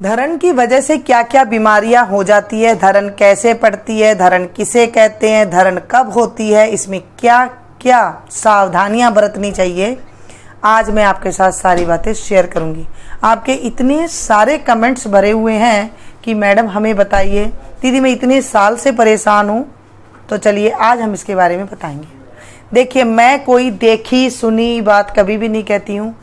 धरण की वजह से क्या क्या बीमारियां हो जाती है, धरण कैसे पड़ती है, धरण किसे कहते हैं, धरण कब होती है, इसमें क्या क्या सावधानियां बरतनी चाहिए, आज मैं आपके साथ सारी बातें शेयर करूंगी। आपके इतने सारे कमेंट्स भरे हुए हैं कि मैडम हमें बताइए, दीदी मैं इतने साल से परेशान हूँ, तो चलिए आज हम इसके बारे में बताएंगे। देखिए, मैं कोई देखी सुनी बात कभी भी नहीं कहती हूँ,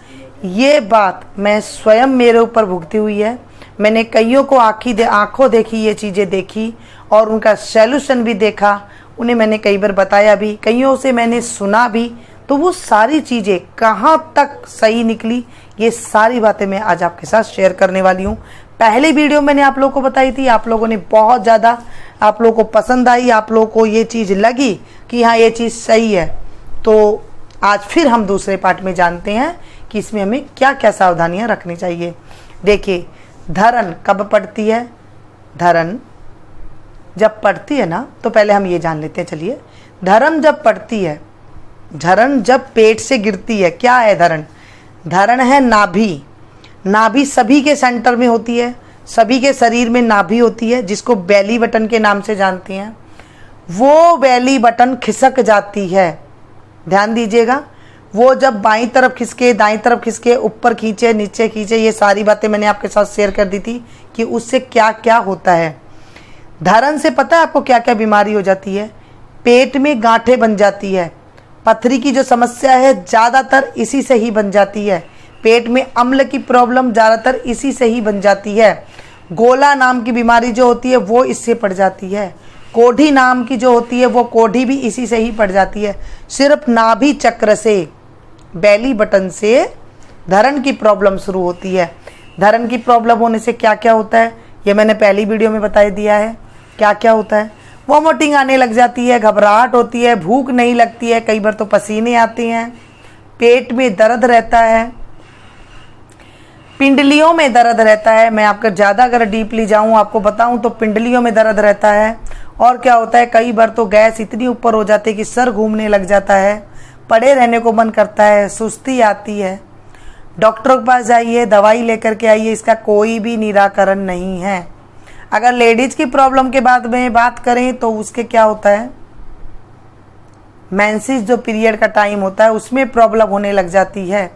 ये बात मैं स्वयं मेरे ऊपर भुगती हुई है। मैंने कईयों को आंखों देखी ये चीज़ें देखी और उनका सॉल्यूशन भी देखा, उन्हें मैंने कई बार बताया भी, कईयों से मैंने सुना भी, तो वो सारी चीज़ें कहाँ तक सही निकली, ये सारी बातें मैं आज आपके साथ शेयर करने वाली हूँ। पहले वीडियो मैंने आप लोगों को बताई थी, आप लोगों ने बहुत ज़्यादा, आप लोगों को पसंद आई, आप लोगों को ये चीज़ लगी कि हाँ ये चीज़ सही है। तो आज फिर हम दूसरे पार्ट में जानते हैं कि इसमें हमें क्या क्या सावधानियां रखनी चाहिए। देखिए, धरण कब पड़ती है, धरण जब पड़ती है ना, तो पहले हम ये जान लेते हैं। चलिए, धरण जब पड़ती है, धरण जब पेट से गिरती है, क्या है धरण? धरण है नाभि। नाभि सभी के सेंटर में होती है, सभी के शरीर में नाभि होती है, जिसको बेली बटन के नाम से जानती हैं। वो बेली बटन खिसक जाती है, ध्यान दीजिएगा। वो जब बाईं तरफ खिसके, दाईं तरफ खिसके, ऊपर खींचे, नीचे खींचे, ये सारी बातें मैंने आपके साथ शेयर कर दी थी कि उससे क्या क्या होता है। धरण से पता है आपको क्या क्या बीमारी हो जाती है? पेट में गांठें बन जाती है, पथरी की जो समस्या है ज़्यादातर इसी से ही बन जाती है, पेट में अम्ल की प्रॉब्लम ज़्यादातर इसी से ही बन जाती है, गोला नाम की बीमारी जो होती है वो इससे पड़ जाती है, कोढ़ी नाम की जो होती है वो कोढ़ी भी इसी से ही पड़ जाती है। सिर्फ नाभि चक्र से, बेली बटन से धरण की प्रॉब्लम शुरू होती है। धरण की प्रॉब्लम होने से क्या क्या होता है ये मैंने पहली वीडियो में बता दिया है। क्या क्या होता है? वॉमिटिंग आने लग जाती है, घबराहट होती है, भूख नहीं लगती है, कई बार तो पसीने आते हैं, पेट में दर्द रहता है, पिंडलियों में दर्द रहता है। मैं आपको ज़्यादा अगर डीपली जाऊँ आपको बताऊँ तो पिंडलियों में दर्द रहता है। और क्या होता है, कई बार तो गैस इतनी ऊपर हो जाती है कि सर घूमने लग जाता है, पड़े रहने को मन करता है, सुस्ती आती है। डॉक्टर के पास जाइए, दवाई लेकर के आइए, इसका कोई भी निराकरण नहीं है। अगर लेडीज की प्रॉब्लम के बाद में बात करें तो उसके क्या होता है, मेंसेस जो पीरियड का टाइम होता है उसमें प्रॉब्लम होने लग जाती है।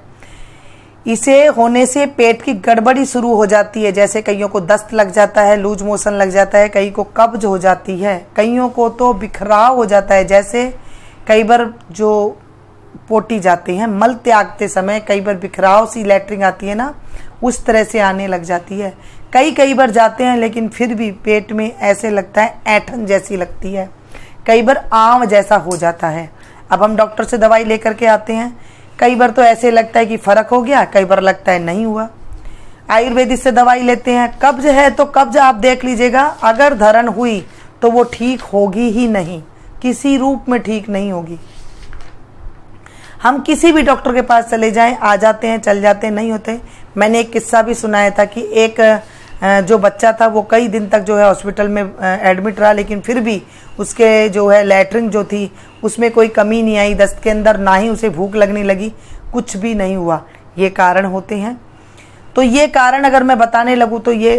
इसे होने से पेट की गड़बड़ी शुरू हो जाती है, जैसे कईयों को दस्त लग जाता है, लूज मोशन लग जाता है, कई को कब्ज हो जाती है, कईयों को तो बिखराव हो जाता है। जैसे कई बार जो पोटी जाते हैं, मल त्यागते समय कई बार बिखराव सी लैट्रिन आती है ना, उस तरह से आने लग जाती है। कई बार जाते हैं लेकिन फिर भी पेट में ऐसे लगता है ऐंठन जैसी लगती है, कई बार आम जैसा हो जाता है। अब हम डॉक्टर से दवाई लेकर के आते हैं, कई बार तो ऐसे लगता है कि फ़र्क हो गया, कई बार लगता है नहीं हुआ। आयुर्वेदिक से दवाई लेते हैं, कब्ज है तो कब्ज आप देख लीजिएगा, अगर धरण हुई तो वो ठीक होगी ही नहीं, किसी रूप में ठीक नहीं होगी। हम किसी भी डॉक्टर के पास चले जाएं, आ जाते हैं, चल जाते हैं, नहीं होते। मैंने एक किस्सा भी सुनाया था कि एक जो बच्चा था वो कई दिन तक जो है हॉस्पिटल में एडमिट रहा, लेकिन फिर भी उसके जो है लैट्रिन जो थी उसमें कोई कमी नहीं आई, दस्त के अंदर, ना ही उसे भूख लगने लगी, कुछ भी नहीं हुआ। ये कारण होते हैं। तो ये कारण अगर मैं बताने लगूँ तो ये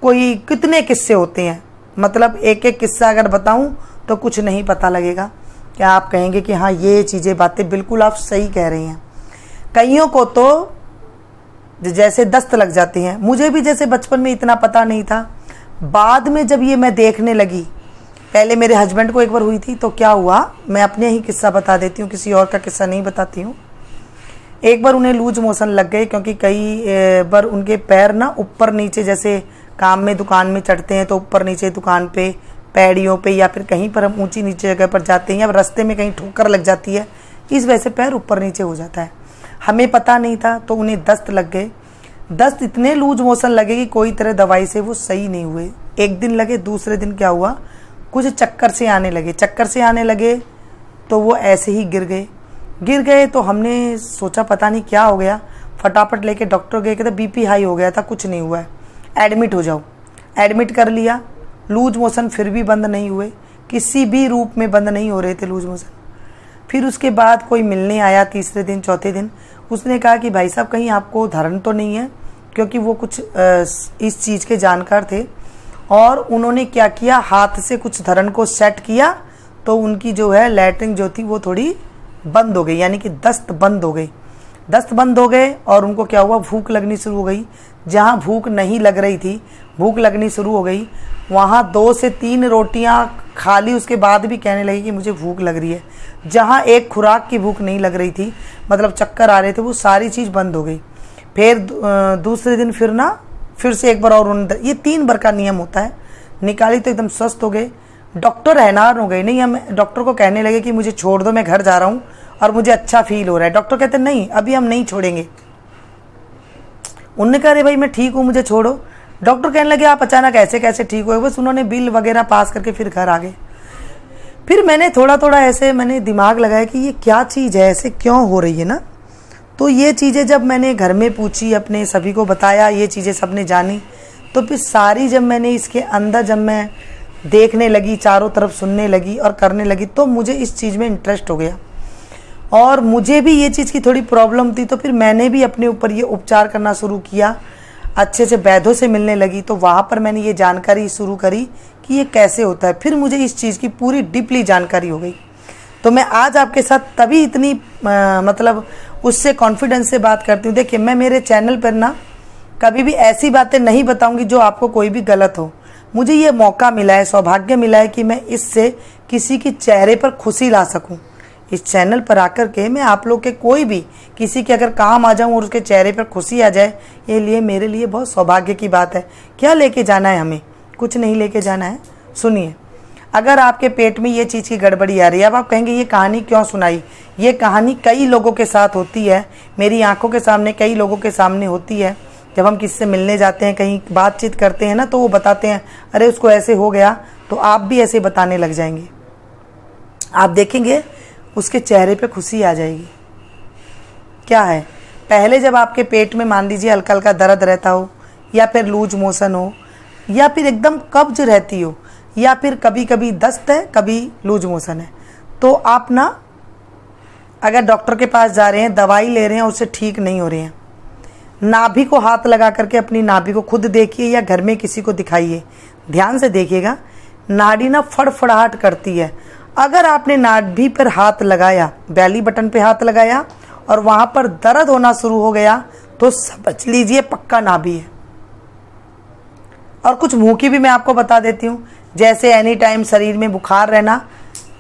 कोई कितने किस्से होते हैं, मतलब एक एक किस्सा अगर बताऊँ तो कुछ नहीं पता लगेगा। क्या आप कहेंगे कि हाँ ये चीज़ें बातें बिल्कुल आप सही कह रही हैं। कईयों को तो जैसे दस्त लग जाती हैं, मुझे भी जैसे बचपन में इतना पता नहीं था, बाद में जब ये मैं देखने लगी, पहले मेरे हस्बैंड को एक बार हुई थी, तो क्या हुआ मैं अपने ही किस्सा बता देती हूँ, किसी और का किस्सा नहीं बताती हूँ। एक बार उन्हें लूज मोशन लग गए, क्योंकि कई बार उनके पैर ना ऊपर नीचे, जैसे काम में दुकान में चढ़ते हैं तो ऊपर नीचे दुकान पे, पैड़ियों पे, या फिर कहीं पर हम ऊंची नीचे जगह पर जाते हैं या रास्ते में कहीं ठोकर लग जाती है, इस वजह से पैर ऊपर नीचे हो जाता है। हमें पता नहीं था, तो उन्हें दस्त लग गए। दस्त इतने लूज मोशन लगे कि कोई तरह दवाई से वो सही नहीं हुए। एक दिन लगे, दूसरे दिन क्या हुआ, कुछ चक्कर से आने लगे। चक्कर से आने लगे तो वो ऐसे ही गिर गए। तो हमने सोचा पता नहीं क्या हो गया, फटाफट लेके डॉक्टर गए, कहते बीपी हाई हो गया था, कुछ नहीं हुआ है, एडमिट हो जाओ। एडमिट कर लिया। लूज मोशन फिर भी बंद नहीं हुए, किसी भी रूप में बंद नहीं हो रहे थे लूज मोशन। फिर उसके बाद कोई मिलने आया तीसरे दिन चौथे दिन, उसने कहा कि भाई साहब कहीं आपको धरण तो नहीं है, क्योंकि वो कुछ इस चीज़ के जानकार थे, और उन्होंने क्या किया, हाथ से कुछ धरण को सेट किया तो उनकी जो है लैट्रिन जो थी वो थोड़ी बंद हो गई, यानी कि दस्त बंद हो गई। दस्त बंद हो गए और उनको क्या हुआ, भूख लगनी शुरू हो गई। जहाँ भूख नहीं लग रही थी, भूख लगनी शुरू हो गई। वहाँ 2 से 3 रोटियाँ खा ली, उसके बाद भी कहने लगी कि मुझे भूख लग रही है। जहाँ एक खुराक की भूख नहीं लग रही थी, मतलब चक्कर आ रहे थे, वो सारी चीज़ बंद हो गई। फिर दूसरे दिन फिर से एक बार और उन्होंने, ये 3 बार का नियम होता है, निकाली तो एकदम स्वस्थ हो गए। डॉक्टर हैरान हो गए, नहीं, हम डॉक्टर को कहने लगे कि मुझे छोड़ दो, मैं घर जा रहा हूँ और मुझे अच्छा फील हो रहा है। डॉक्टर कहते नहीं, अभी हम नहीं छोड़ेंगे। उन्होंने कहा अरे भाई मैं ठीक हूँ, मुझे छोड़ो। डॉक्टर कहने लगे आप अचानक ऐसे कैसे ठीक हुए। बस उन्होंने बिल वगैरह पास करके फिर घर आ गए। फिर मैंने थोड़ा थोड़ा ऐसे मैंने दिमाग लगाया कि ये क्या चीज़ है, ऐसे क्यों हो रही है ना। तो ये चीज़ें जब मैंने घर में पूछी, अपने सभी को बताया, ये चीज़ें सबने जानी, तो फिर सारी जब मैंने इसके अंदर जब मैं देखने लगी, चारों तरफ सुनने लगी और करने लगी, तो मुझे इस चीज़ में इंटरेस्ट हो गया। और मुझे भी ये चीज़ की थोड़ी प्रॉब्लम थी, तो फिर मैंने भी अपने ऊपर ये उपचार करना शुरू किया, अच्छे से वैद्यों से मिलने लगी। तो वहाँ पर मैंने ये जानकारी शुरू करी कि ये कैसे होता है। फिर मुझे इस चीज़ की पूरी डीपली जानकारी हो गई। तो मैं आज आपके साथ तभी इतनी मतलब उससे कॉन्फिडेंस से बात करती हूँ। देखिए, मैं मेरे चैनल पर ना कभी भी ऐसी बातें नहीं बताऊंगी जो आपको कोई भी गलत हो। मुझे ये मौका मिला है, सौभाग्य मिला है कि मैं इससे किसी के चेहरे पर खुशी ला सकूं। इस चैनल पर आकर के मैं आप लोग के कोई भी किसी के अगर काम आ जाऊं और उसके चेहरे पर खुशी आ जाए, ये लिए मेरे लिए बहुत सौभाग्य की बात है। क्या लेके जाना है हमें? कुछ नहीं लेके जाना है। सुनिए, अगर आपके पेट में ये चीज़ की गड़बड़ी आ रही है, अब आप कहेंगे ये कहानी क्यों सुनाई? ये कहानी कई लोगों के साथ होती है, मेरी आंखों के सामने कई लोगों के सामने होती है। जब हम किसी से मिलने जाते हैं, कहीं बातचीत करते हैं ना, तो वो बताते हैं अरे उसको ऐसे हो गया, तो आप भी ऐसे बताने लग जाएंगे। आप देखेंगे उसके चेहरे पे खुशी आ जाएगी। क्या है, पहले जब आपके पेट में मान लीजिए हल्का हल्का दर्द रहता हो, या फिर लूज मोशन हो, या फिर एकदम कब्ज रहती हो, या फिर कभी कभी दस्त है, कभी लूज मोशन है, तो आप ना अगर डॉक्टर के पास जा रहे हैं, दवाई ले रहे हैं, उससे ठीक नहीं हो रहे हैं, नाभि को हाथ लगा करके अपनी नाभि को खुद देखिए या घर में किसी को दिखाइए। ध्यान से देखिएगा, नाड़ी ना फड़फड़ाहट करती है। अगर आपने नाभि पर हाथ लगाया, बैली बटन पे हाथ लगाया और वहां पर दर्द होना शुरू हो गया, तो समझ लीजिए पक्का नाभि है। और कुछ मुंह की भी मैं आपको बता देती हूँ, जैसे एनी टाइम शरीर में बुखार रहना,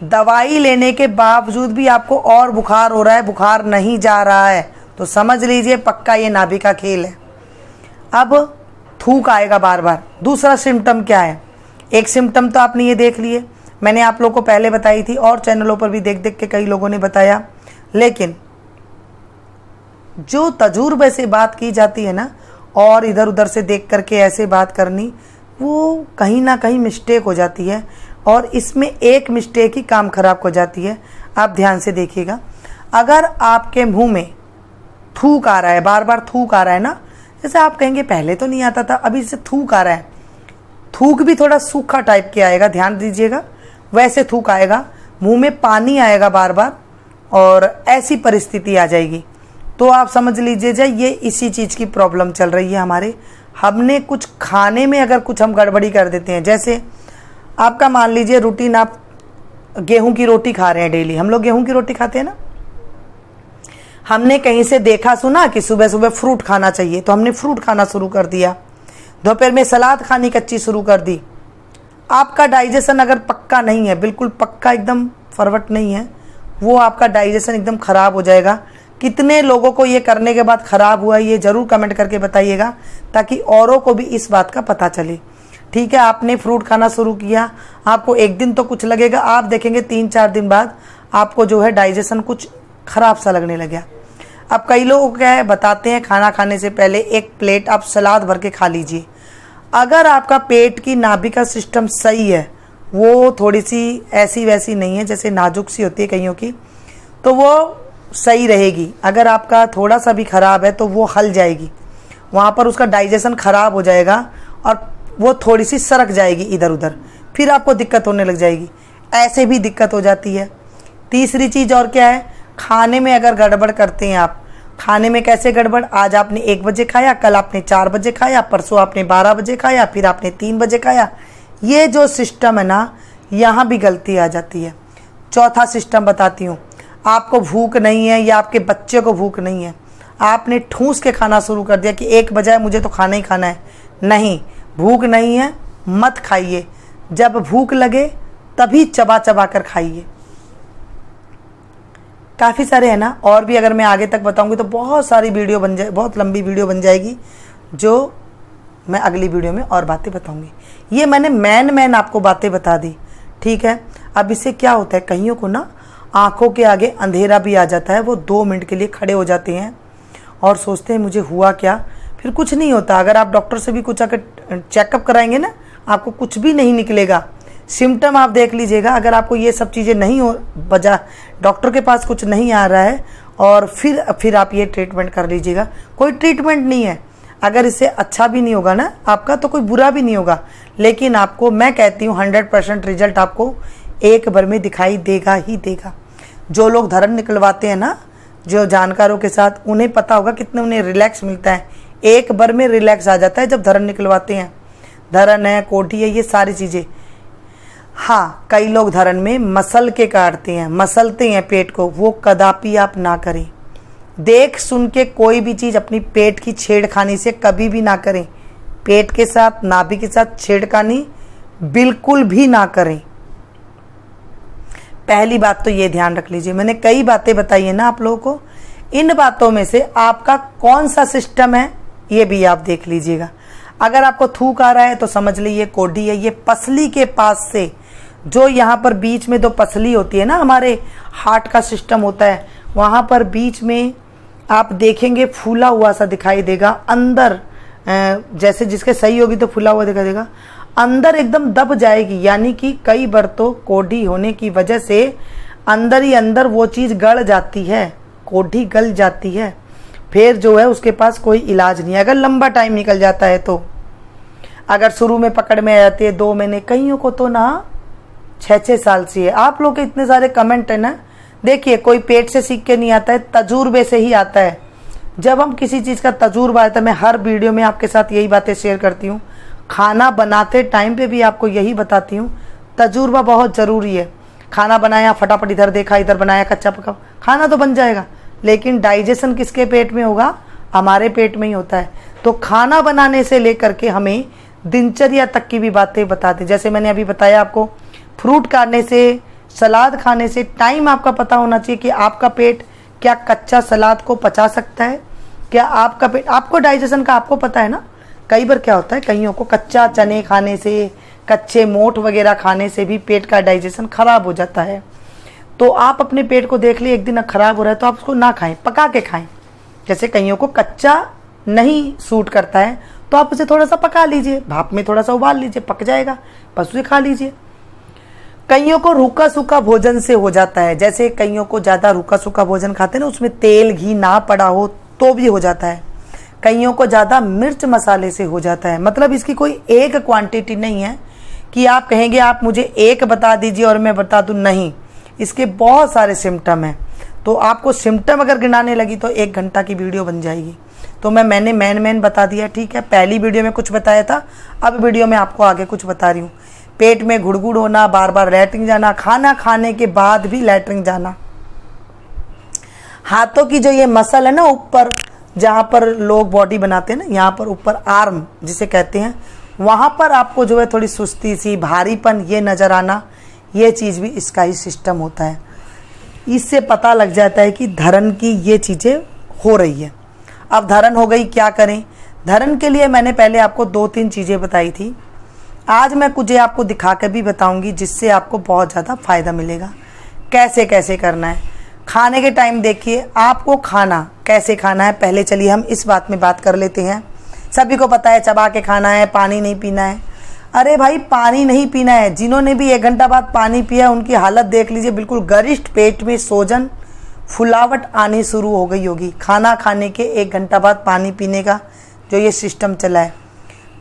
दवाई लेने के बावजूद भी आपको और बुखार हो रहा है, बुखार नहीं जा रहा है, तो समझ लीजिए पक्का ये नाभि का खेल है। अब थूक आएगा बार बार। दूसरा सिम्टम क्या है? एक सिम्टम तो आपने ये देख लिए, मैंने आप लोगों को पहले बताई थी और चैनलों पर भी देख देख के कई लोगों ने बताया, लेकिन जो तजुर्बे से बात की जाती है ना, और इधर उधर से देख करके ऐसे बात करनी, वो कहीं ना कहीं मिस्टेक हो जाती है, और इसमें एक मिस्टेक ही काम खराब हो जाती है। आप ध्यान से देखिएगा, अगर आपके मुंह में थूक आ रहा है, बार बार थूक आ रहा है ना, जैसे आप कहेंगे पहले तो नहीं आता था, अभी से थूक आ रहा है, थूक भी थोड़ा सूखा टाइप के आएगा, ध्यान दीजिएगा, वैसे थूक आएगा, मुंह में पानी आएगा बार बार, और ऐसी परिस्थिति आ जाएगी, तो आप समझ लीजिए ये इसी चीज़ की प्रॉब्लम चल रही है हमारे। हमने कुछ खाने में अगर कुछ हम गड़बड़ी कर देते हैं, जैसे आपका मान लीजिए रूटीन, आप गेहूं की रोटी खा रहे हैं डेली, हम लोग गेहूं की रोटी खाते हैं ना, हमने कहीं से देखा सुना कि सुबह सुबह फ्रूट खाना चाहिए, तो हमने फ्रूट खाना शुरू कर दिया, दोपहर में सलाद खानी कच्ची शुरू कर दी। आपका डाइजेशन अगर पक्का नहीं है, बिल्कुल पक्का एकदम फॉरवर्ड नहीं है, वो आपका डाइजेशन एकदम खराब हो जाएगा। कितने लोगों को ये करने के बाद खराब हुआ, ये जरूर कमेंट करके बताइएगा, ताकि औरों को भी इस बात का पता चले। ठीक है, आपने फ्रूट खाना शुरू किया, आपको एक दिन तो कुछ लगेगा, आप देखेंगे 3-4 दिन बाद आपको जो है डाइजेशन कुछ खराब सा लगने लगा। अब कई लोग क्या है बताते हैं, खाना खाने से पहले 1 प्लेट आप सलाद भर के खा लीजिए। अगर आपका पेट की नाभि का सिस्टम सही है, वो थोड़ी सी ऐसी वैसी नहीं है, जैसे नाजुक सी होती है कईयों की, तो वो सही रहेगी। अगर आपका थोड़ा सा भी खराब है तो वो हल जाएगी, वहाँ पर उसका डाइजेशन खराब हो जाएगा और वो थोड़ी सी सरक जाएगी इधर उधर, फिर आपको दिक्कत होने लग जाएगी। ऐसे भी दिक्कत हो जाती है। तीसरी चीज़ और क्या है, खाने में अगर गड़बड़ करते हैं आप, खाने में कैसे गड़बड़, आज आपने 1 बजे खाया, कल आपने 4 बजे खाया, परसों आपने 12 बजे खाया, फिर आपने 3 बजे खाया। ये जो सिस्टम है ना, यहाँ भी गलती आ जाती है। चौथा सिस्टम बताती हूँ, आपको भूख नहीं है या आपके बच्चे को भूख नहीं है, आपने ठूस के खाना शुरू कर दिया कि 1 बजे मुझे तो खाना ही खाना है। नहीं, भूख नहीं है मत खाइए, जब भूख लगे तभी चबा चबा कर खाइए। काफ़ी सारे हैं ना, और भी अगर मैं आगे तक बताऊंगी तो बहुत सारी वीडियो बन जाए, बहुत लंबी वीडियो बन जाएगी, जो मैं अगली वीडियो में और बातें बताऊंगी। ये मैंने मैन आपको बातें बता दी, ठीक है। अब इससे क्या होता है, कईयों को ना आंखों के आगे अंधेरा भी आ जाता है, वो 2 मिनट के लिए खड़े हो जाते हैं और सोचते हैं मुझे हुआ क्या। फिर कुछ नहीं होता, अगर आप डॉक्टर से भी कुछ अगर चेकअप कराएंगे ना, आपको कुछ भी नहीं निकलेगा। सिम्टम आप देख लीजिएगा, अगर आपको ये सब चीज़ें नहीं हो, बजा डॉक्टर के पास कुछ नहीं आ रहा है, और फिर आप ये ट्रीटमेंट कर लीजिएगा। कोई ट्रीटमेंट नहीं है, अगर इससे अच्छा भी नहीं होगा ना आपका तो कोई बुरा भी नहीं होगा, लेकिन आपको मैं कहती हूँ 100% रिजल्ट आपको एक बार में दिखाई देगा ही देगा। जो लोग धरन निकलवाते हैं ना, जो जानकारों के साथ, उन्हें पता होगा कितने उन्हें रिलैक्स मिलता है। एक बार में रिलैक्स आ जाता है जब धरन निकलवाते हैं। धरन है, कोठी है, ये सारी चीज़ें। हाँ, कई लोग धरन में मसल के काटते हैं, मसलते हैं पेट को, वो कदापि आप ना करें। देख सुन के कोई भी चीज़ अपनी पेट की छेड़खानी से कभी भी ना करें। पेट के साथ, नाभि के साथ छेड़खानी बिल्कुल भी ना करें। पहली बात तो ये ध्यान रख लीजिए, मैंने कई बातें बताई है ना आप लोगों को, इन बातों में से आपका कौन सा सिस्टम है ये भी आप देख लीजिएगा। अगर आपको थूक आ रहा है तो समझ लीजिए कोढ़ी है। ये पसली के पास से, जो यहाँ पर बीच में 2 पसली होती है ना, हमारे हार्ट का सिस्टम होता है, वहाँ पर बीच में आप देखेंगे फूला हुआ सा दिखाई देगा अंदर, जैसे जिसके सही होगी तो फूला हुआ दिखाई देगा, अंदर एकदम दब जाएगी। यानी कि कई बार तो कोढ़ी होने की वजह से अंदर ही अंदर वो चीज़ गल जाती है, कोढ़ी गल जाती है, फिर जो है उसके पास कोई इलाज नहीं है। अगर लंबा टाइम निकल जाता है तो, अगर शुरू में पकड़ में आ जाती है 2 महीने, कईयों को तो ना 6-6 साल से है। आप लोग के इतने सारे कमेंट है ना, देखिए कोई पेट से सीख के नहीं आता है, तजुर्बे से ही आता है। जब हम किसी चीज़ का तजुर्बा आता है, मैं हर वीडियो में आपके साथ यही बातें शेयर करती हूँ, खाना बनाते टाइम पे भी आपको यही बताती हूँ, तजुर्बा बहुत ज़रूरी है। खाना बनाया, फटाफट इधर देखा, इधर बनाया, कच्चा पका, खाना तो बन जाएगा, लेकिन डाइजेशन किसके पेट में होगा, हमारे पेट में ही होता है। तो खाना बनाने से लेकर के हमें दिनचर्या तक की भी बातें बताते, जैसे मैंने अभी बताया आपको, फ्रूट खाने से, सलाद खाने से टाइम आपका पता होना चाहिए कि आपका पेट क्या कच्चा सलाद को पचा सकता है, क्या आपका पेट, आपको डाइजेशन का आपको पता है ना। कई बार क्या होता है, कईयों को कच्चा चने खाने से, कच्चे मोठ वगैरह खाने से भी पेट का डाइजेशन खराब हो जाता है। तो आप अपने पेट को देख लिए एक दिन खराब हो रहा है तो आप उसको ना खाएं, पका के खाएं। जैसे कईयों को कच्चा नहीं सूट करता है तो आप उसे थोड़ा सा पका लीजिए, भाप में थोड़ा सा उबाल लीजिए, पक जाएगा, बस उसे खा लीजिए। कईयों को रूखा सूखा भोजन से हो जाता है, जैसे कईयों को ज़्यादा रूखा सूखा भोजन खाते हैं ना, उसमें तेल घी ना पड़ा हो तो भी हो जाता है। कईयों को ज़्यादा मिर्च मसाले से हो जाता है। मतलब इसकी कोई एक क्वांटिटी नहीं है कि आप कहेंगे आप मुझे एक बता दीजिए और मैं बता दूं, नहीं, इसके बहुत सारे सिम्टम हैं। तो आपको सिम्टम अगर गिनाने लगी तो 1 घंटा की वीडियो बन जाएगी। तो मैंने मैन बता दिया, ठीक है। पहली वीडियो में कुछ बताया था, अब वीडियो में आपको आगे कुछ बता रही हूँ। पेट में गुड़गुड़ होना, बार बार लैट्रिन जाना, खाना खाने के बाद भी लैट्रिन जाना, हाथों की जो ये मसल है ना ऊपर, जहाँ पर लोग बॉडी बनाते हैं ना, यहाँ पर ऊपर आर्म जिसे कहते हैं, वहाँ पर आपको जो है थोड़ी सुस्ती सी, भारीपन ये नज़र आना, ये चीज़ भी इसका ही सिस्टम होता है। इससे पता लग जाता है कि धरन की ये चीज़ें हो रही है। अब धरन हो गई, क्या करें? धरन के लिए मैंने पहले आपको 2-3 चीज़ें बताई थी, आज मैं कुछ आपको दिखा कर भी बताऊंगी, जिससे आपको बहुत ज़्यादा फ़ायदा मिलेगा। कैसे कैसे करना है? खाने के टाइम देखिए आपको खाना कैसे खाना है, पहले चलिए हम इस बात में बात कर लेते हैं। सभी को पता है चबा के खाना है, पानी नहीं पीना है। अरे भाई, पानी नहीं पीना है, जिन्होंने भी 1 घंटा बाद पानी पिया उनकी हालत देख लीजिए, बिल्कुल गरिष्ठ पेट में सोजन फुलावट आनी शुरू हो गई होगी। खाना खाने के 1 घंटा बाद पानी पीने का जो ये सिस्टम चला है,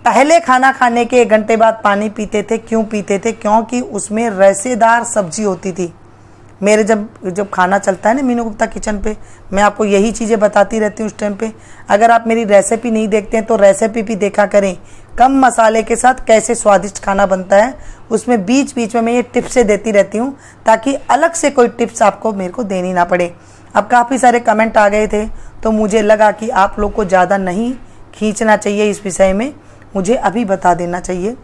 पहले खाना खाने के 1 घंटे बाद पानी पीते थे। क्यों पीते थे? क्योंकि उसमें रेशेदार सब्जी होती थी, मेरे जब खाना चलता है ना मीनू गुप्ता किचन पे, मैं आपको यही चीज़ें बताती रहती हूँ उस टाइम पे। अगर आप मेरी रेसिपी नहीं देखते हैं तो रेसिपी भी देखा करें, कम मसाले के साथ कैसे स्वादिष्ट खाना बनता है, उसमें बीच बीच में मैं ये टिप्सें देती रहती हूँ ताकि अलग से कोई टिप्स आपको मेरे को देनी ना पड़े। अब काफ़ी सारे कमेंट आ गए थे तो मुझे लगा कि आप लोग को ज़्यादा नहीं खींचना चाहिए इस विषय में, मुझे अभी बता देना चाहिए।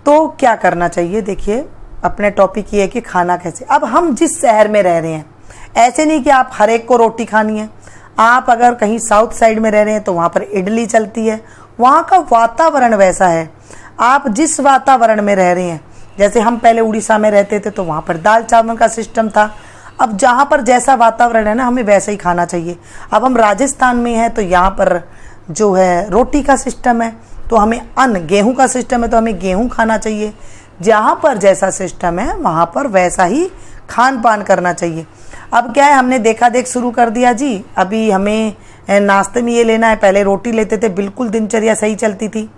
तो क्या करना चाहिए, देखिए अपने टॉपिक ये है कि खाना कैसे। अब हम जिस शहर में रह रहे हैं, ऐसे नहीं कि आप हर एक को रोटी खानी है। आप अगर कहीं साउथ साइड में रह रहे हैं तो वहाँ पर इडली चलती है, वहाँ का वातावरण वैसा है। आप जिस वातावरण में रह रहे हैं, जैसे हम पहले उड़ीसा में रहते थे तो वहाँ पर दाल चावल का सिस्टम था। अब जहाँ पर जैसा वातावरण है ना, हमें वैसा ही खाना चाहिए। अब हम राजस्थान में हैं तो यहाँ पर जो है रोटी का सिस्टम है, तो हमें अन्न गेहूं का सिस्टम है तो हमें गेहूं खाना चाहिए। जहाँ पर जैसा सिस्टम है वहाँ पर वैसा ही खान पान करना चाहिए। अब क्या है, हमने देखा देख शुरू कर दिया जी, अभी हमें नाश्ते में ये लेना है, पहले रोटी लेते थे, बिल्कुल दिनचर्या सही चलती थी,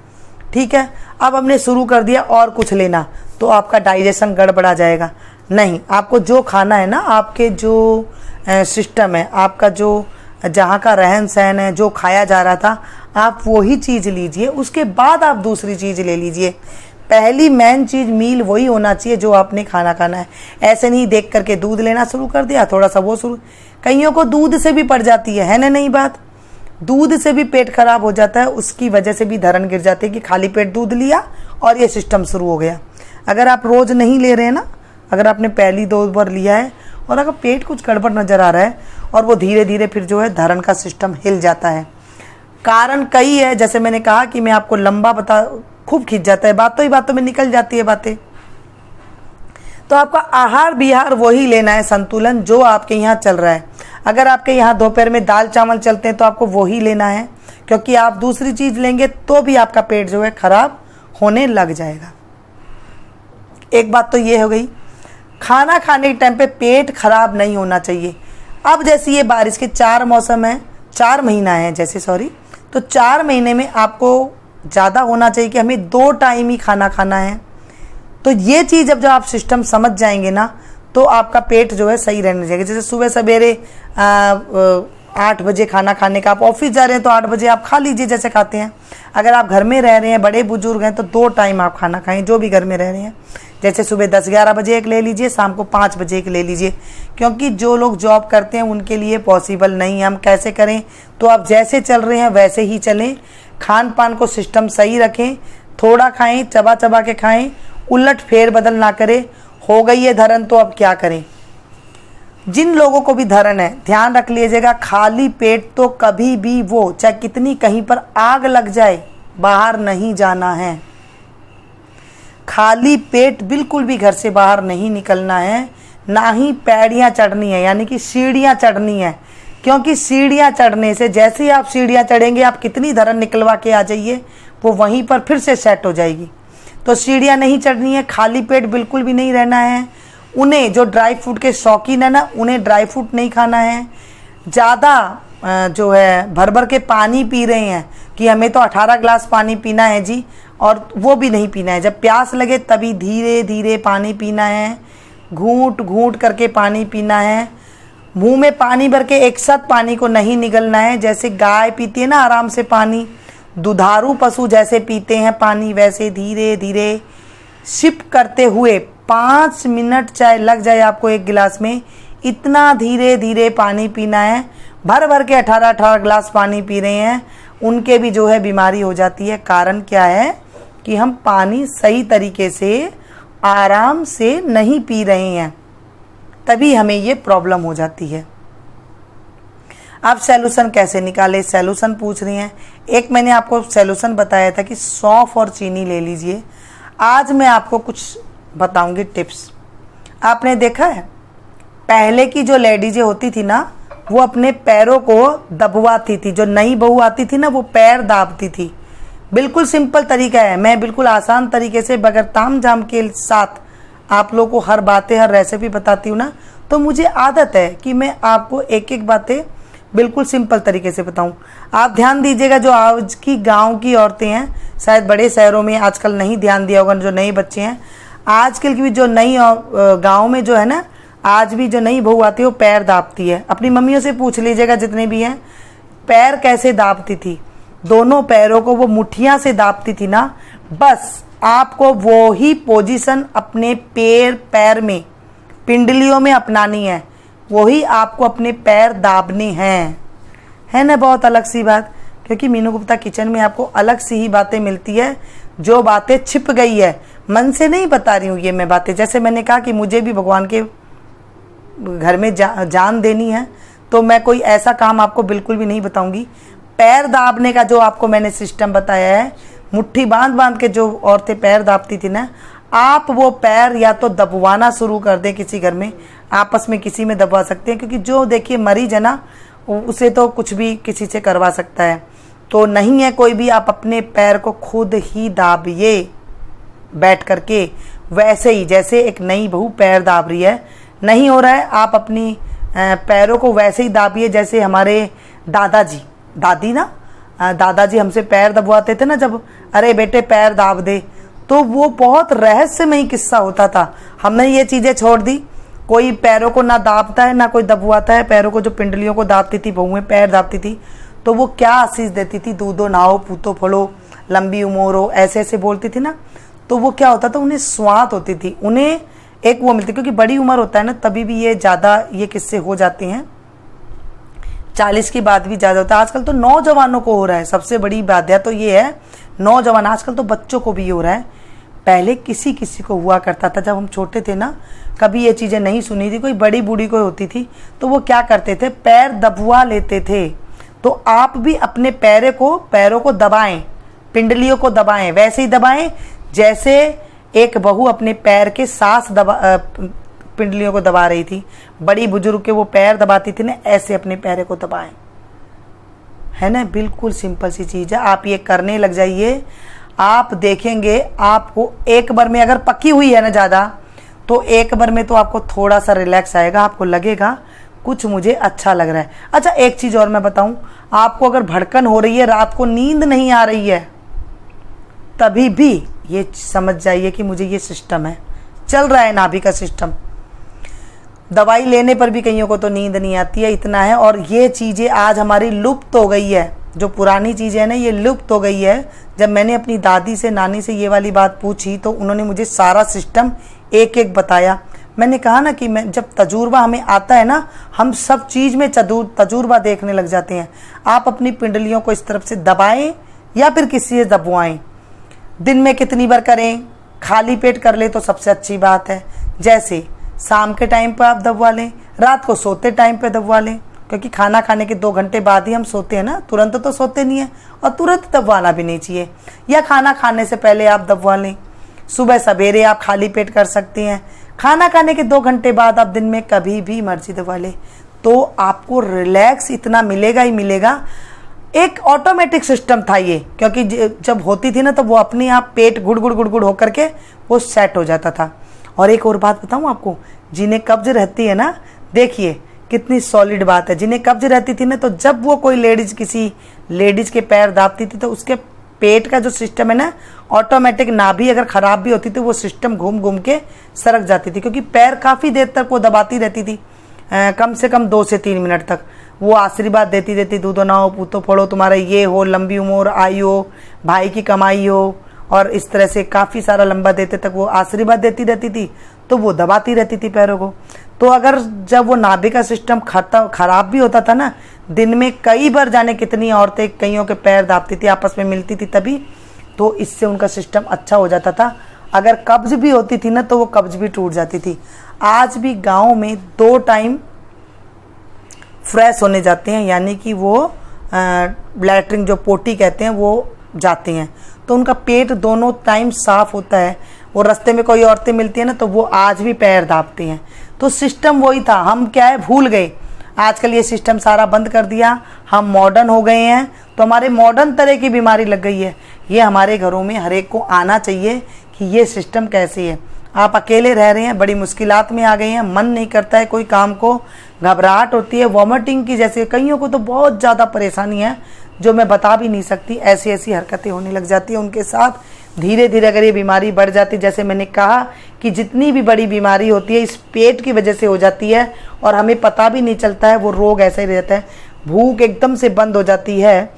ठीक है। अब हमने शुरू कर दिया और कुछ लेना, तो आपका डाइजेशन गड़बड़ा जाएगा। नहीं, आपको जो खाना है ना, आपके जो सिस्टम है, आपका जो जहाँ का रहन सहन है, जो खाया जा रहा था, आप वही चीज़ लीजिए, उसके बाद आप दूसरी चीज़ ले लीजिए। पहली मेन चीज़ मील वही होना चाहिए जो आपने खाना खाना है। ऐसे नहीं देख करके दूध लेना शुरू कर दिया, थोड़ा सा वो शुरू, कईयों को दूध से भी पड़ जाती है ना, नहीं बात, दूध से भी पेट खराब हो जाता है, उसकी वजह से भी धरण गिर जाती है कि खाली पेट दूध लिया और ये सिस्टम शुरू हो गया। अगर आप रोज़ नहीं ले रहे हैं ना, अगर आपने पहली 2 बार लिया है और अगर पेट कुछ गड़बड़ नज़र आ रहा है और वो धीरे धीरे फिर जो है धरण का सिस्टम हिल जाता है। कारण कई है, जैसे मैंने कहा कि मैं आपको लंबा बता, खूब खींच जाता है, बातों ही बातों में निकल जाती है बातें। तो आपका आहार विहार वही लेना है, संतुलन जो आपके यहाँ चल रहा है। अगर आपके यहाँ दोपहर में दाल चावल चलते हैं तो आपको वही लेना है, क्योंकि आप दूसरी चीज़ लेंगे तो भी आपका पेट जो है खराब होने लग जाएगा। एक बात तो ये हो गई, खाना खाने के टाइम पे पेट खराब नहीं होना चाहिए। अब जैसे ये बारिश के 4 मौसम है, 4 महीना है जैसे, सॉरी, तो 4 महीने में आपको ज़्यादा होना चाहिए कि हमें 2 टाइम ही खाना खाना है। तो ये चीज़ जब आप सिस्टम समझ जाएंगे ना, तो आपका पेट जो है सही रहने लगेगा। जैसे सुबह सवेरे 8 बजे खाना खाने का, आप ऑफिस जा रहे हैं तो 8 बजे आप खा लीजिए जैसे खाते हैं। अगर आप घर में रह रहे हैं, बड़े बुजुर्ग हैं, तो 2 टाइम आप खाना खाएं, जो भी घर में रह रहे हैं। जैसे सुबह 10-11 बजे एक ले लीजिए, शाम को 5 बजे एक ले लीजिए, क्योंकि जो लोग जॉब करते हैं उनके लिए पॉसिबल नहीं है। हम कैसे करें, तो आप जैसे चल रहे हैं वैसे ही चलें, खान पान को सिस्टम सही रखें, थोड़ा खाएं, चबा चबा के खाएं, उलट फेर बदल ना करें। हो गई है धरण तो अब क्या करें। जिन लोगों को भी धरण है, ध्यान रख लीजिएगा, खाली पेट तो कभी भी वो, चाहे कितनी कहीं पर आग लग जाए, बाहर नहीं जाना है। खाली पेट बिल्कुल भी घर से बाहर नहीं निकलना है, ना ही पैड़ियाँ चढ़नी है, यानी कि सीढ़ियाँ चढ़नी है। क्योंकि सीढ़ियाँ चढ़ने से, जैसे ही आप सीढ़ियाँ चढ़ेंगे, आप कितनी धरण निकलवा के आ जाइए, वो वहीं पर फिर से सेट हो जाएगी। तो सीढ़ियाँ नहीं चढ़नी है, खाली पेट बिल्कुल भी नहीं रहना है। उन्हें जो ड्राई फ्रूट के शौकीन है ना, उन्हें ड्राई फ्रूट नहीं खाना है। ज़्यादा जो है भर भर के पानी पी रहे हैं कि हमें तो 18 ग्लास पानी पीना है जी, और वो भी नहीं पीना है। जब प्यास लगे तभी धीरे धीरे पानी पीना है, घूंट घूंट करके पानी पीना है। मुंह में पानी भर के एक साथ पानी को नहीं निगलना है। जैसे गाय पीती है ना आराम से पानी, दुधारू पशु जैसे पीते हैं पानी, वैसे धीरे धीरे सिप करते हुए 5 मिनट चाहे लग जाए आपको एक गिलास में, इतना धीरे धीरे पानी पीना है। भर भर के 18 ग्लास पानी पी रहे हैं, उनके भी जो है बीमारी हो जाती है। कारण क्या है कि हम पानी सही तरीके से आराम से नहीं पी रहे हैं, तभी हमें ये प्रॉब्लम हो जाती है। आप सॉल्यूशन कैसे निकाले, सॉल्यूशन पूछ रही हैं। एक मैंने आपको सॉल्यूशन बताया था कि सौंफ और चीनी ले लीजिए। आज मैं आपको कुछ बताऊंगी टिप्स। आपने देखा है पहले की जो लेडीजें होती थी ना, वो अपने पैरों को दबवाती थी। जो नई बहू आती थी ना, वो पैर दाबती थी। बिल्कुल सिंपल तरीका है, मैं बिल्कुल आसान तरीके से बगैर ताम झाम के साथ आप लोगों को हर बातें, हर रेसिपी बताती हूँ ना, तो मुझे आदत है कि मैं आपको एक एक बातें बिल्कुल सिंपल तरीके से बताऊं। आप ध्यान दीजिएगा, जो आज की गांव की औरतें हैं, शायद बड़े शहरों में आजकल नहीं ध्यान दिया होगा, जो नए बच्चे हैं, आजकल की भी जो नई गांव में जो है ना, आज भी जो नई बहू आती है वो पैर दाबती है। अपनी मम्मियों से पूछ लीजिएगा जितने भी हैं, पैर कैसे दाबती थी, दोनों पैरों को वो मुठ्ठियां से दाबती थी ना। बस आपको वो ही पोजीशन अपने पैर में, पिंडलियों में अपनानी है, वही आपको अपने पैर दाबने हैं, है ना। बहुत अलग सी बात, क्योंकि मीनू गुप्ता किचन में आपको अलग सी ही बातें मिलती है, जो बातें छिप गई है, मन से नहीं बता रही हूँ ये मैं बातें। जैसे मैंने कहा कि मुझे भी भगवान के घर में जान देनी है, तो मैं कोई ऐसा काम आपको बिल्कुल भी नहीं बताऊंगी। पैर दाबने का जो आपको मैंने सिस्टम बताया है, मुट्ठी बांध बांध के जो औरतें पैर दाबती थी ना, आप वो पैर या तो दबवाना शुरू कर दें किसी घर में, आपस में किसी में दबवा सकते हैं, क्योंकि जो देखिए मरीज है ना, उसे तो कुछ भी किसी से करवा सकता है। तो नहीं है कोई भी, आप अपने पैर को खुद ही दाबिए बैठ करके, वैसे ही जैसे एक नई बहू पैर दाब रही है। नहीं हो रहा है, आप अपनी पैरों को वैसे ही दाबिए जैसे हमारे दादाजी दादी ना, दादाजी हमसे पैर दबवाते थे ना जब, अरे बेटे पैर दाब दे, तो वो बहुत रहस्यमयी किस्सा होता था। हमने ये चीज़ें छोड़ दी, कोई पैरों को ना दाबता है ना कोई दबवाता है। पैरों को जो पिंडलियों को दाबती थी बहुएं, पैर दाबती थी, तो वो क्या आशीष देती थी, दूधो नाओ पूतो फलो लंबी उम्र हो, ऐसे ऐसे बोलती थी ना। तो वो क्या होता था, उन्हें स्वाद होती थी, उन्हें एक वो मिलती, क्योंकि बड़ी उम्र होता है ना तभी भी ये ज़्यादा ये किस्से हो जाते हैं, 40 के बाद भी ज़्यादा होता है। आजकल तो नौजवानों को हो रहा है, सबसे बड़ी बात तो ये है, नौजवान आजकल तो बच्चों को भी हो रहा है। पहले किसी किसी को हुआ करता था, जब हम छोटे थे ना, कभी ये चीज़ें नहीं सुनी थी, कोई बड़ी बूढ़ी कोई होती थी तो वो क्या करते थे, पैर दबवा लेते थे। तो आप भी अपने पैरों को दबाएं, पिंडलियों को दबाएं, वैसे ही दबाएं जैसे एक बहू अपने पैर के सास पिंडलियों को दबा रही थी, बड़ी बुजुर्ग के वो पैर दबाती थी ना, ऐसे अपने पैर को दबाएं, है ना। बिल्कुल सिंपल सी चीज़ है, आप ये करने लग जाइए, आप देखेंगे आपको एक बार में, अगर पकी हुई है ना ज़्यादा, तो एक बार में तो आपको थोड़ा सा रिलैक्स आएगा, आपको लगेगा कुछ मुझे अच्छा लग रहा है। अच्छा एक चीज़ और मैं बताऊं, आपको अगर भड़कन हो रही है, रात को नींद नहीं आ रही है, तभी भी ये समझ जाइए कि मुझे ये सिस्टम है, चल रहा है नाभि का सिस्टम। दवाई लेने पर भी कईयों को तो नींद नहीं आती है, इतना है। और ये चीज़ें आज हमारी लुप्त हो गई है, जो पुरानी चीज़ें हैं ना, ये लुप्त हो गई है। जब मैंने अपनी दादी से, नानी से ये वाली बात पूछी तो उन्होंने मुझे सारा सिस्टम एक एक बताया। मैंने कहा ना कि मैं जब तजुर्बा हमें आता है ना, हम सब चीज़ में तजुर्बा देखने लग जाते हैं। आप अपनी पिंडलियों को इस तरफ से दबाएं या फिर किसी से दबवाएं, दिन में कितनी बार करें, खाली पेट कर ले तो सबसे अच्छी बात है। जैसे शाम के टाइम पर आप दबवा लें, रात को सोते टाइम पे दबवा लें, क्योंकि खाना खाने के 2 घंटे बाद ही हम सोते हैं ना, तुरंत तो सोते नहीं है, और तुरंत दबवाना भी नहीं चाहिए। या खाना खाने से पहले आप दबवा लें, सुबह सवेरे आप खाली पेट कर सकते हैं, खाना खाने के 2 घंटे बाद आप दिन में कभी भी मर्जी दबा लें, तो आपको रिलैक्स इतना मिलेगा ही मिलेगा। एक ऑटोमेटिक सिस्टम था ये, क्योंकि जब होती थी ना तो वो अपने आप पेट गुड़ गुड़ गुड़ गुड़ होकर के वो सेट हो जाता था। और एक और बात बताऊं आपको, जिन्हें कब्ज रहती है ना, देखिए कितनी सॉलिड बात है, जिन्हें कब्ज रहती थी ना, तो जब वो कोई लेडीज किसी लेडीज के पैर दाबती थी तो उसके पेट का जो सिस्टम है ना, ऑटोमेटिक, नाभि अगर खराब भी होती थी वो सिस्टम घूम घूम के सरक जाती थी, क्योंकि पैर काफ़ी देर तक वो दबाती रहती थी, कम से कम 2 से 3 मिनट तक। वो आशीर्वाद देती देती, दूधो नाओ पूतो फड़ो, तुम्हारा ये हो, लंबी उम्र, आयु हो, भाई की कमाई हो, और इस तरह से काफ़ी सारा लंबा देते तक वो आशीर्वाद देती रहती थी, तो वो दबाती रहती थी पैरों को। तो अगर जब वो नाभि का सिस्टम खराब भी होता था ना, दिन में कई बार जाने कितनी औरतें कईयों के पैर दाबती थी, आपस में मिलती थी तभी, तो इससे उनका सिस्टम अच्छा हो जाता था। अगर कब्ज भी होती थी ना तो वो कब्ज भी टूट जाती थी। आज भी गाँव में 2 टाइम फ्रेश होने जाते हैं, यानी कि वो लैट्रिन जो पोटी कहते हैं वो जाते हैं, तो उनका पेट दोनों टाइम साफ होता है। वो रास्ते में कोई औरतें मिलती हैं ना तो वो आज भी पैर दाबते हैं। तो सिस्टम वही था, हम क्या है भूल गए, आजकल ये सिस्टम सारा बंद कर दिया, हम मॉडर्न हो गए हैं, तो हमारे मॉडर्न तरह की बीमारी लग गई है। ये हमारे घरों में हर एक को आना चाहिए कि ये सिस्टम कैसे है। आप अकेले रह रहे हैं, बड़ी मुश्किलात में आ गए हैं, मन नहीं करता है कोई काम को, घबराहट होती है, वॉमिटिंग की, जैसे कईयों को तो बहुत ज़्यादा परेशानी है जो मैं बता भी नहीं सकती, ऐसी ऐसी हरकतें होने लग जाती है उनके साथ। धीरे धीरे अगर ये बीमारी बढ़ जाती, जैसे मैंने कहा कि जितनी भी बड़ी बीमारी होती है इस पेट की वजह से हो जाती है और हमें पता भी नहीं चलता है, वो रोग ऐसा ही रहता है। भूख एकदम से बंद हो जाती है।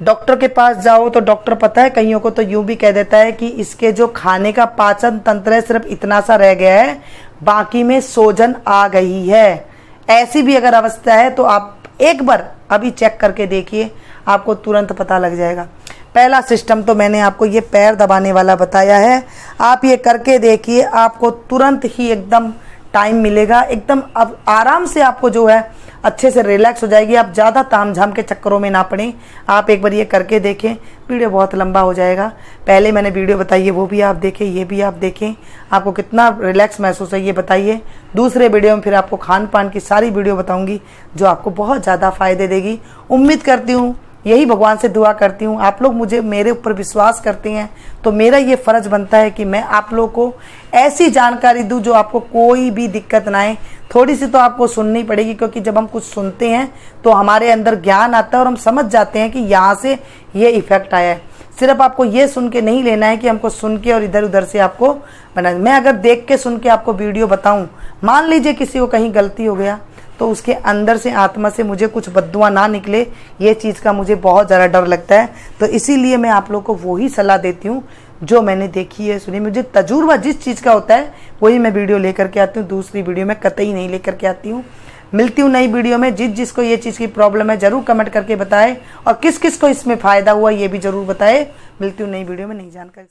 डॉक्टर के पास जाओ तो डॉक्टर पता है कईयों को तो यूं भी कह देता है कि इसके जो खाने का पाचन तंत्र है सिर्फ इतना सा रह गया है, बाकी में सोजन आ गई है। ऐसी भी अगर अवस्था है तो आप एक बार अभी चेक करके देखिए, आपको तुरंत पता लग जाएगा। पहला सिस्टम तो मैंने आपको ये पैर दबाने वाला बताया है, आप ये करके देखिए, आपको तुरंत ही एकदम टाइम मिलेगा, एकदम अब आराम से आपको जो है अच्छे से रिलैक्स हो जाएगी। आप ज़्यादा तामझाम के चक्करों में ना पड़ें, आप एक बार ये करके देखें। वीडियो बहुत लंबा हो जाएगा, पहले मैंने वीडियो बताई है वो भी आप देखें, ये भी आप देखें, आपको कितना रिलैक्स महसूस है ये बताइए। दूसरे वीडियो में फिर आपको खान पान की सारी वीडियो बताऊंगी जो आपको बहुत ज़्यादा फायदे देगी। उम्मीद करती हूँ, यही भगवान से दुआ करती हूँ, आप लोग मुझे मेरे ऊपर विश्वास करते हैं तो मेरा ये फ़र्ज बनता है कि मैं आप लोग को ऐसी जानकारी दूँ जो आपको कोई भी दिक्कत ना आए। थोड़ी सी तो आपको सुननी पड़ेगी, क्योंकि जब हम कुछ सुनते हैं तो हमारे अंदर ज्ञान आता है और हम समझ जाते हैं कि यहाँ से ये इफेक्ट आया है। सिर्फ आपको ये सुन के नहीं लेना है कि हमको सुन के और इधर उधर से आपको बना। मैं अगर देख के सुन के आपको वीडियो बताऊँ, मान लीजिए किसी को कहीं गलती हो गया तो उसके अंदर से आत्मा से मुझे कुछ बद्दुआ ना निकले, ये चीज़ का मुझे बहुत ज़्यादा डर लगता है। तो इसीलिए मैं आप लोग को वही सलाह देती हूँ जो मैंने देखी है, सुनी। मुझे तजुर्बा जिस चीज़ का होता है वही मैं वीडियो लेकर के आती हूँ, दूसरी वीडियो में कतई नहीं लेकर के आती हूँ। मिलती हूँ नई वीडियो में। जिसको ये चीज़ की प्रॉब्लम है ज़रूर कमेंट करके बताएं, और किस किस को इसमें फ़ायदा हुआ ये भी ज़रूर बताएं। मिलती हूँ नई वीडियो में नई जानकारी।